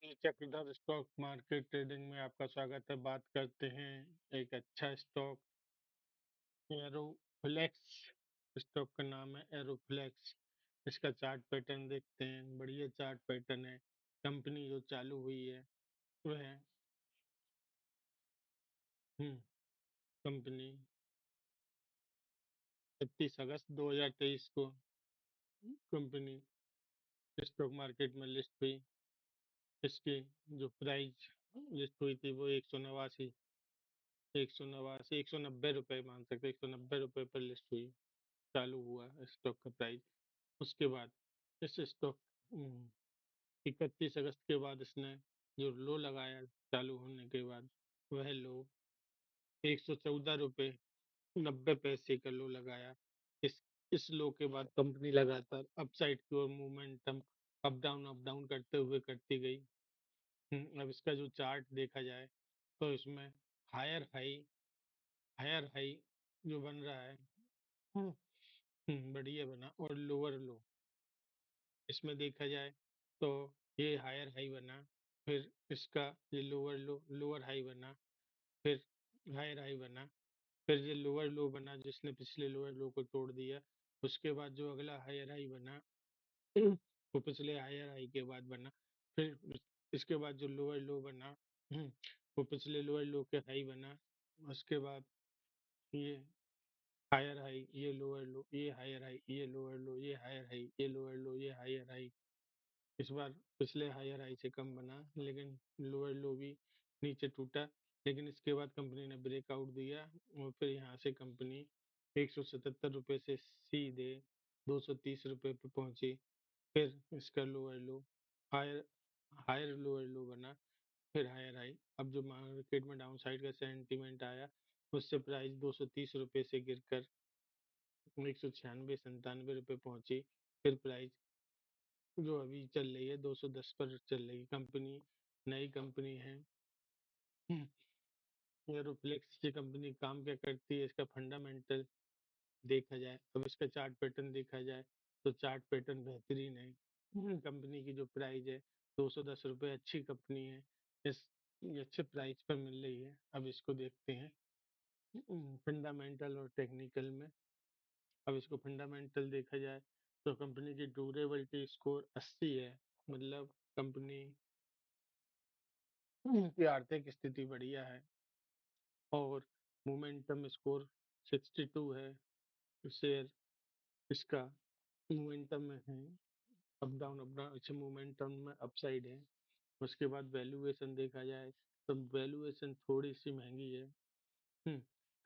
जी, Chakradhar stock market trading में आपका स्वागत है। बात करते हैं एक अच्छा स्टॉक एरोफ्लेक्स। स्टॉक का नाम है एरोफ्लेक्स। इसका चार्ट पैटर्न देखते हैं, बढ़िया चार्ट पैटर्न है। कंपनी जो चालू हुई है वो है कंपनी 31 अगस्त 2023 को कंपनी स्टॉक मार्केट में लिस्ट हुई। इसकी जो प्राइस लिस्ट हुई थी वो 190 रुपये मान सकते, 190 रुपये पर लिस्ट हुई, चालू हुआ स्टॉक का प्राइस। उसके बाद इस स्टॉक 31 अगस्त के बाद इसने जो लो लगाया चालू होने के बाद, वह लो 114 रुपये 90 पैसे का लो लगाया। इस लो के बाद कंपनी लगातार अपसाइड की ओर मोमेंटम अप डाउन करते हुए करती गई। अब इसका जो चार्ट देखा जाए तो इसमें हायर हाई हायर हाई जो बन रहा है, हम्म, बढ़िया बना, और लोअर लो इसमें देखा जाए तो ये हायर हाई बना, फिर इसका ये लोअर लो, लोअर हाई बना, फिर हायर हाई बना, फिर ये लोअर लो बना जिसने पिछले लोअर लो को तोड़ दिया। उसके बाद जो अगला हायर हाई बना वो पिछले हायर हाई के बाद बना। फिर इसके बाद जो लोअर लो बना वो पिछले लोअर लो के हाई बना। उसके बाद ये हायर हाई, ये लोअर लो, ये हायर हाई, ये लोअर लो, ये हायर हाई, ये लोअर लो, ये हायर हाई। इस बार पिछले हायर हाई से कम बना, लेकिन लोअर लो भी नीचे टूटा। लेकिन इसके बाद कंपनी ने ब्रेकआउट दिया और फिर यहाँ से कंपनी 177 रुपये से सीधे 230 रुपये पे पहुंची। फिर इसका lower low, higher higher lower low बना, फिर हायर हाई। अब जो मार्केट में डाउन साइड का सेंटीमेंट आया, उससे प्राइस 230 रुपये से गिरकर 196-97 रुपये पहुंची। फिर प्राइस जो अभी चल रही है 210 पर चल रही कंपनी, नई कंपनी है। एरोफ्लेक्स की कंपनी काम क्या करती है, इसका फंडामेंटल देखा जाए, अब इसका चार्ट पैटर्न देखा जाए तो चार्ट पैटर्न बेहतरीन है। कंपनी की जो प्राइस है 210 रुपये, अच्छी कंपनी है। इस ये अच्छे प्राइस पर मिल रही है। अब इसको देखते हैं फंडामेंटल और टेक्निकल में। अब इसको फंडामेंटल देखा जाए तो कंपनी की ड्यूरेबिलिटी स्कोर 80 है, मतलब कंपनी की आर्थिक स्थिति बढ़िया है। और मोमेंटम स्कोर 62 है। शेयर इसका मोमेंटम में है, अप डाउन अच्छे मोमेंटम में अपसाइड है। उसके बाद वैल्यूएशन देखा जाए तो वैल्यूएशन थोड़ी सी महंगी है।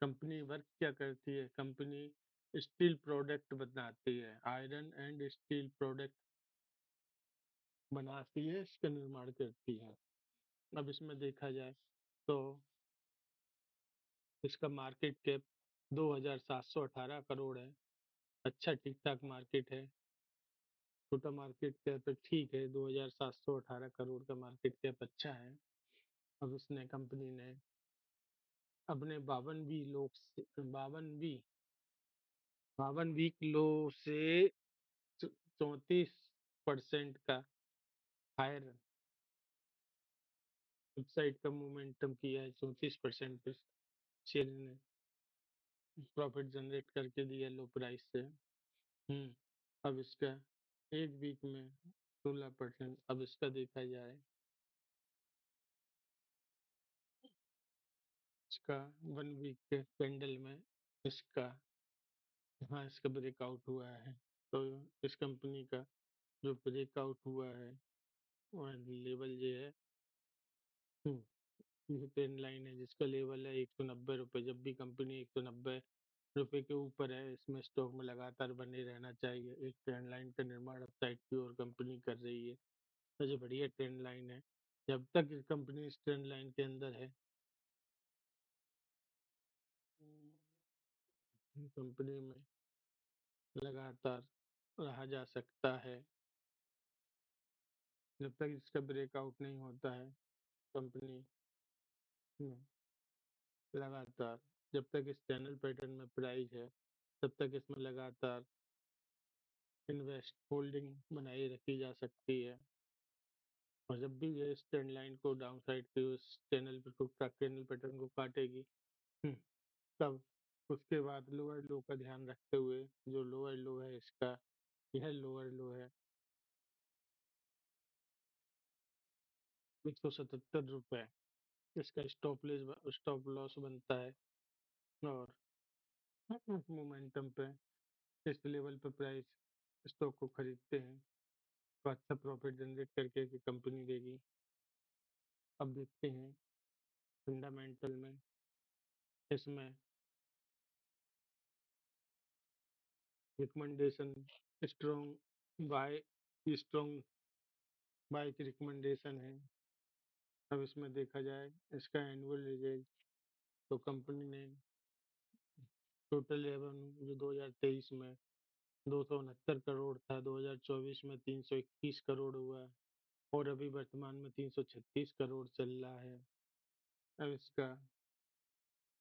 कंपनी वर्क क्या करती है, कंपनी स्टील प्रोडक्ट बनाती है, आयरन एंड स्टील प्रोडक्ट बनाती है, इसका निर्माण करती है। अब इसमें देखा जाए तो इसका मार्केट कैप 2718 करोड़ है। अच्छा ठीक ठाक मार्केट है, छोटा मार्केट कैप है, ठीक है। 2718 करोड़ का मार्केट कैप अच्छा है। अब इसने कंपनी ने अपने 52 लो से 34% का हायर वेबसाइट का मोमेंटम किया है। 34% पे शेयर ने प्रॉफिट जनरेट करके दिया लो प्राइस से। अब इसका एक वीक में 16%। अब इसका देखा जाए, इसका 1 वीक के कैंडल में इसका, हाँ, इसका ब्रेकआउट हुआ है। तो इस कंपनी का जो ब्रेकआउट हुआ है वह लेवल ये है, ये ट्रेंड लाइन है जिसका लेवल है 190 रुपये। जब भी कंपनी 190 रुपये के ऊपर है, इसमें स्टॉक में लगातार बने रहना चाहिए। एक ट्रेंड लाइन का निर्माण अपसाइड की ओर कंपनी कर रही है, तो ये बढ़िया ट्रेंड लाइन है। जब तक इस कंपनी इस ट्रेंड लाइन के अंदर है, कंपनी में लगातार रहा जा सकता है। जब तक इसका ब्रेकआउट नहीं होता है, कंपनी में लगातार, जब तक इस चैनल पैटर्न में प्राइस है, तब तक इसमें लगातार इन्वेस्ट होल्डिंग बनाई रखी जा सकती है। और जब भी ये इस ट्रेंड लाइन को डाउन साइड की उस चैनल पे कैंडल पैटर्न को काटेगी, हम्म, तब उसके बाद लोअर लो का ध्यान रखते हुए, जो लोअर लो है इसका, यह लोअर लो है 177 रुपए, इसका स्टॉप लॉस बनता है। और मोमेंटम पे इस लेवल पे प्राइस स्टॉक को खरीदते हैं तो अच्छा प्रॉफिट जनरेट करके की कंपनी देगी। अब देखते हैं फंडामेंटल में, इसमें recommendation strong bye strong bye की रिकमेंडेशन है। अब इसमें देखा जाए इसका एनुअल रिजल्ट, तो कंपनी ने टोटल रेवेन्यू जो 2023 में 269 करोड़ था, 2024 में 321 करोड़ हुआ और अभी वर्तमान में 336 करोड़ चल रहा है। अब इसका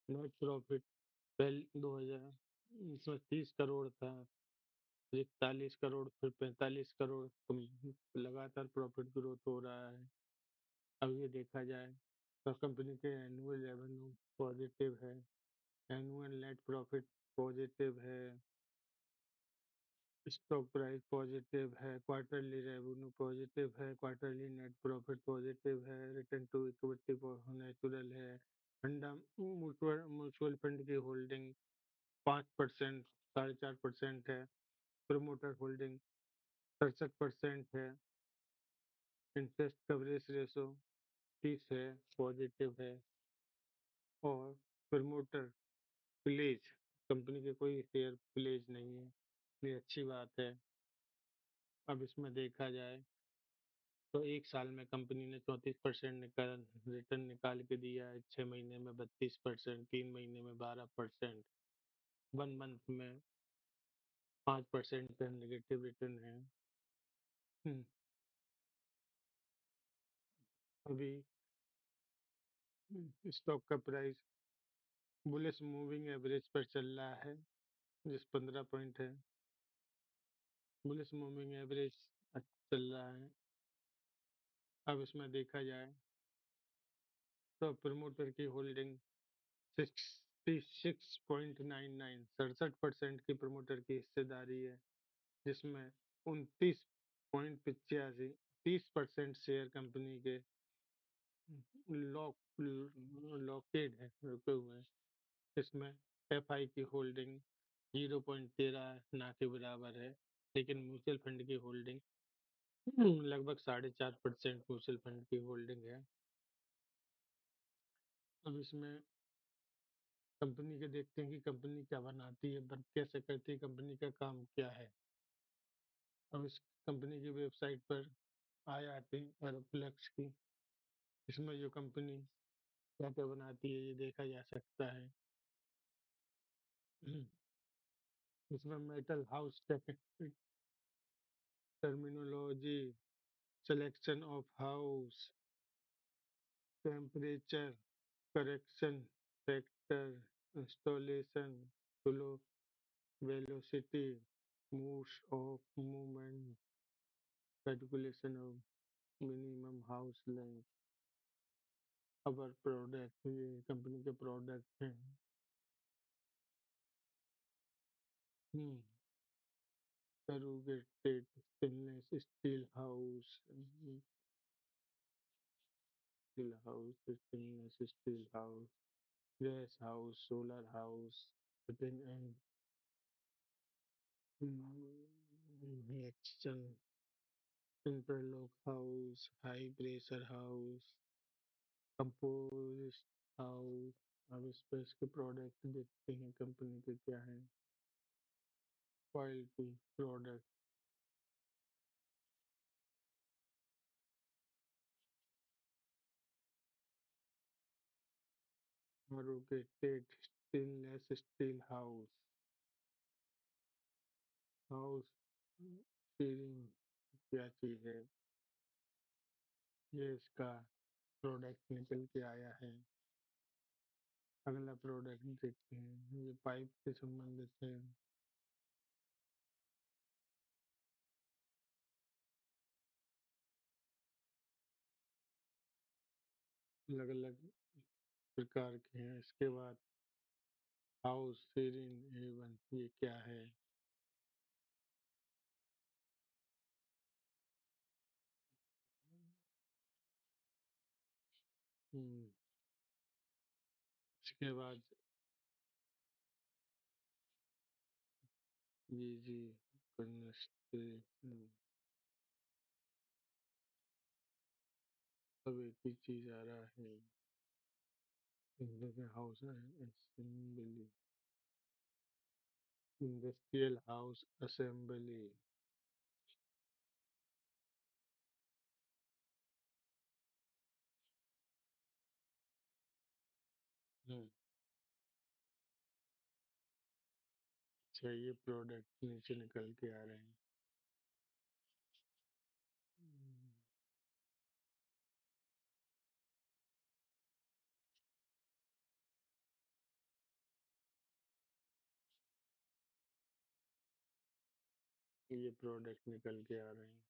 नेट प्रॉफिट पहले 2000 इसमें 30 करोड़ था, 41 करोड़, फिर 45 करोड़, तो लगातार प्रॉफिट ग्रोथ हो रहा है। अब ये देखा जाए तो कंपनी के एनुअल रेवेन्यू पॉजिटिव है, एनुअल नेट प्रॉफिट पॉजिटिव है, स्टॉक प्राइस पॉजिटिव है, क्वार्टरली रेवेन्यू पॉजिटिव है, क्वार्टरली नेट प्रॉफिट पॉजिटिव है, रिटर्न टू इक्विटी नेचुरल है। फंडा म्यूचुअल फंड की होल्डिंग 5%, 4.5% है। प्रमोटर होल्डिंग 67% है। इंटरेस्ट कवरेज रेशो 30 है, पॉजिटिव है। और प्रमोटर प्लेज, कंपनी के कोई शेयर प्लेज नहीं है, ये अच्छी बात है। अब इसमें देखा जाए तो एक साल में कंपनी ने 34% रिटर्न निकाल के दिया है, 6 महीने में 32%, 3 महीने में 12%, 1 मंथ में 5% का नेगेटिव रिटर्न है। हम्म, अभी स्टॉक का प्राइस बुलिश मूविंग एवरेज पर चल रहा है, जिस 15 पॉइंट है, बुलिश मूविंग एवरेज चल रहा है। अब इसमें देखा जाए तो प्रमोटर की होल्डिंग 66.99, 67% की प्रमोटर की हिस्सेदारी है, जिसमें 29.85 30% शेयर कंपनी के लॉक लॉकेड है, रुके हुए हैं। इसमें एफआई की होल्डिंग 0.13 ना के बराबर है, लेकिन म्यूचुअल फंड की होल्डिंग लगभग 4.5% म्यूचुअल फंड की होल्डिंग है। अब इसमें कंपनी के देखते हैं कि कंपनी क्या बनाती है, वर्क कैसे करती है, कंपनी का काम क्या है। अब इस कंपनी की वेबसाइट पर आए आते हैं एरोफ्लेक्स की, इसमें जो कंपनी क्या क्या बनाती है ये देखा जा सकता है। इसमें metal hose terminology, selection of hose, temperature correction factor, installation flow, velocity, modes of movement, calculation of minimum hose length. Our product, ये कंपनी के प्रोडक्ट हैं। Hmm corrugated stainless steel hose, stainless steel hose, gas hose, solar hose, fitting and action, interlock hose, high pressure hose, composite hose. अब इस पर इसके product देखते हैं company के क्या है। Quality product, corrugated stainless steel hose, hose sealing क्या चीज़ है, ये इसका प्रोडक्ट निकल के आया है। अगला प्रोडक्ट देखते हैं, ये पाइप से संबंधित है। अलग अलग प्रकार के हैं। इसके बाद हाउस सीरीन A1 ये क्या है? हम्म, इसके बाद जी कन्वेस्टे सब एक ही चीज आ रहा है। Hose assembly, industrial hose assembly. Hmm, अच्छा ये प्रोडक्ट नीचे निकल के आ रहे हैं। हम्म, ये प्रोडक्ट निकल के आ रहे हैं।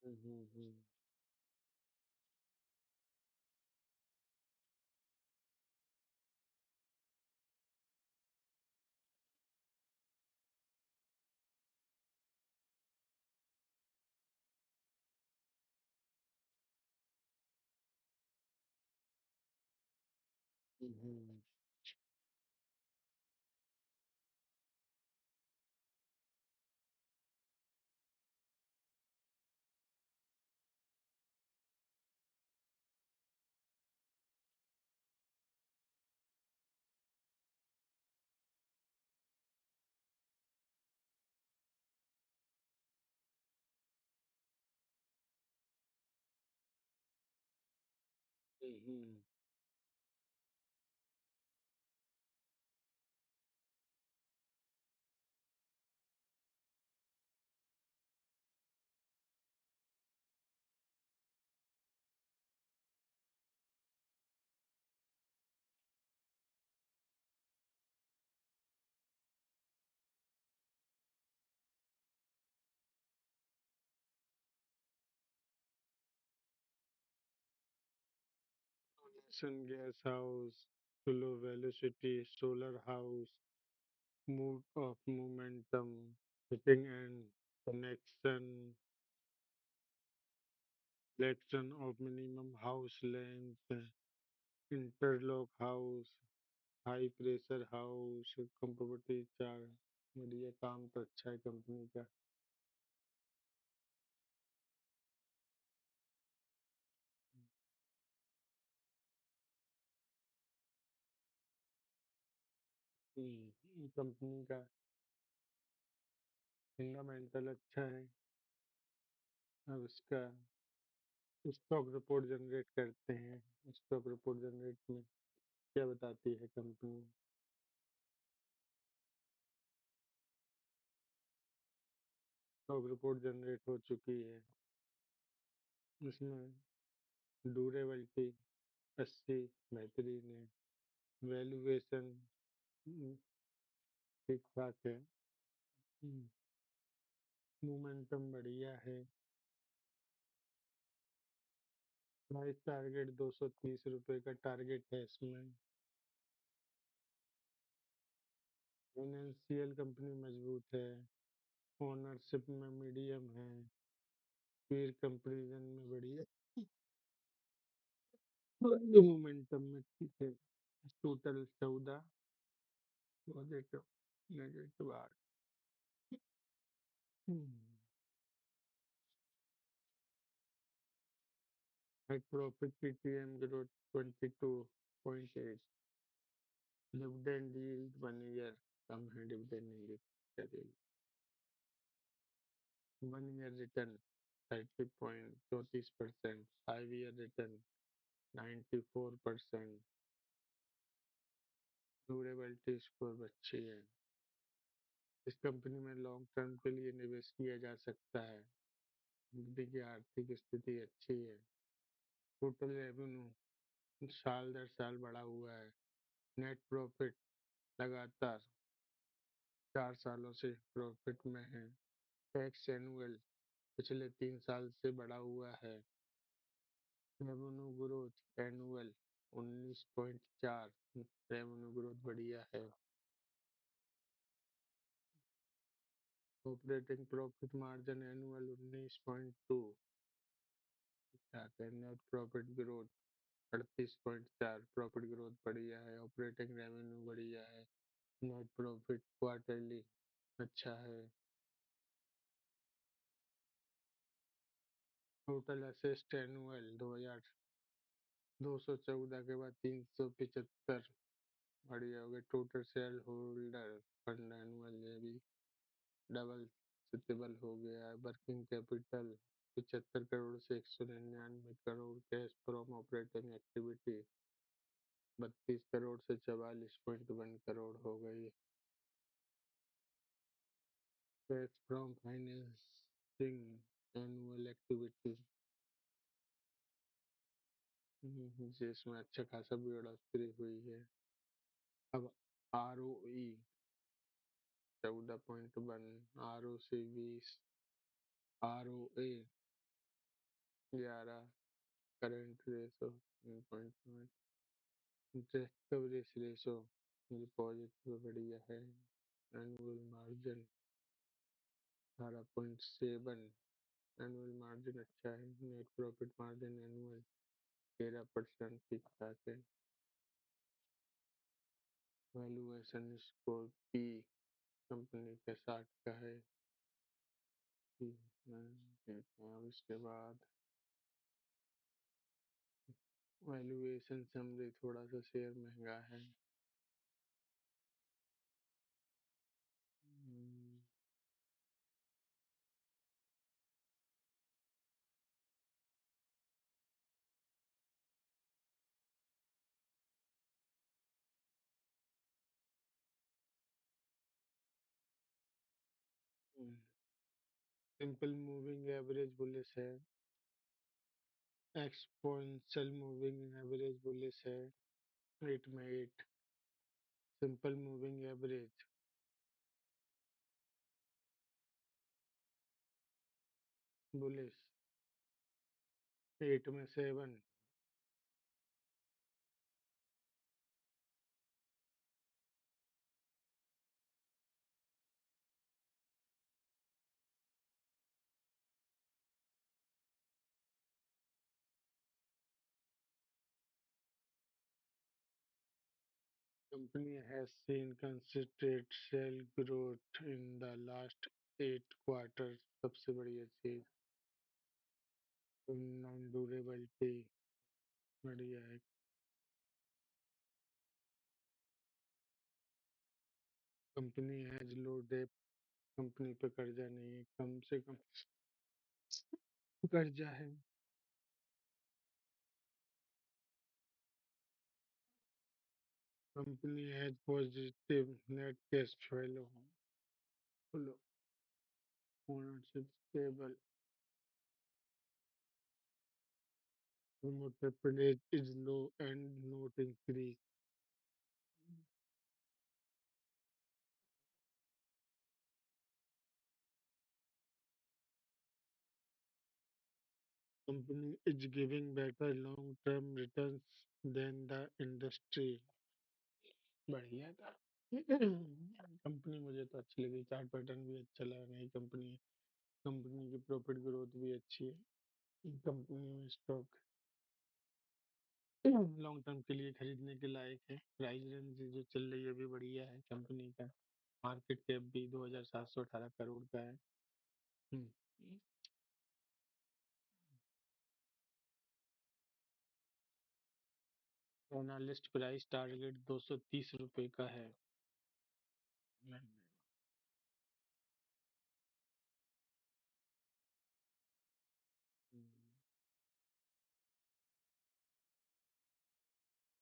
हम्म। हम्म, हम्म। Sun gas house, low velocity solar house, move of momentum, hitting and connection, selection of minimum house length, interlock house, high pressure house, computer चार। बढ़िया, काम तो अच्छा है कंपनी का। कंपनी का फंडामेंटल अच्छा है। अब इसका स्टॉक रिपोर्ट जनरेट करते हैं। स्टॉक रिपोर्ट जनरेट में क्या बताती है कंपनी? स्टॉक रिपोर्ट जनरेट हो चुकी है। इसमें ड्यूरेबिलिटी 80 बेहतरीन है। वैल्यूएशन ठीक ठाक है। मोमेंटम बढ़िया है। प्राइस टारगेट 230 रुपये का टारगेट है इसमें। फाइनेंशियल कंपनी मजबूत है। ओनरशिप में मीडियम है। पीर कंपैरिजन में बढ़िया। मोमेंटम में ठीक है। Total 14, positive, negative 8। Net profit PTM growth 22.8। Dividend yield 1 year कम है, डिविडेंड नहीं करेगी। 1 year return 30.34%। 5 year return 94%। Durability score अच्छी है। इस कंपनी में लॉन्ग टर्म के लिए निवेश किया जा सकता है। कंपनी की आर्थिक स्थिति अच्छी है। टोटल रेवेन्यू साल दर साल बढ़ा हुआ है। नेट प्रॉफिट लगातार 4 सालों से प्रॉफिट में है। टैक्स एनुअल पिछले 3 साल से बढ़ा हुआ है। Revenue growth annual 19.4, revenue growth बढ़िया है। Operating profit margin annual 19.2, net profit growth 38.4, profit growth बढ़िया है। ऑपरेटिंग रेवेन्यू बढ़िया है। नेट प्रॉफिट क्वार्टरली अच्छा है। टोटल असेस्ट एनुअल 2214 के बाद 375, बढ़िया हो गया। Total share holder fund annual, ये भी डबल से ट्रिपल हो गया है। वर्किंग कैपिटल 75 करोड़ से 199 crore. Cash from operating activity 32 crore से 44.1 करोड़ हो गई। Cash from financing annual activity जिसमें अच्छा खासा बढ़ोतरी हुई है। अब ROE 14.1, ROC 20, ROA 11, current ratio 1.5, interest coverage ratio deposit में बढ़िया है। एनुअल मार्जिन 18.7, एनुअल मार्जिन अच्छा है। नेट प्रॉफिट मार्जिन एनुअल 13% ठीक ठाक है। वैल्यूएशन स्कोर पी कंपनी का 60 का है। अब इसके बाद वैल्यूएशन समझे, थोड़ा सा शेयर महंगा है। सिंपल मूविंग एवरेज बुलिश है। एक्सपोनेंशियल मूविंग एवरेज बुलिश है। 8 में 8। सिंपल मूविंग एवरेज बुलिश 8 में 7। Company has seen consistent sales growth in the last 8 quarters। सबसे बढ़िया चीज नॉन ड्यूरेबिलिटी बढ़िया है। Company has low debt, company पे कर्जा नहीं है, कम से कम कर्जा है। Company has positive net cash flow, ownership stable, promoter pledge is low and not increase। Company is giving better long-term returns than the industry। बढ़िया था। कंपनी मुझे तो अच्छी लगी, चार्ट पैटर्न भी अच्छा लगा, नई कंपनी है। कंपनी की प्रॉफिट ग्रोथ भी अच्छी है। कंपनी में स्टॉक लॉन्ग टर्म के लिए खरीदने के लायक है। प्राइस रेंज जो चल रही है अभी बढ़िया है कंपनी का। मार्केट कैप भी 2718 करोड़ का है। एनालिस्ट प्राइस टारगेट 230 रुपए का है।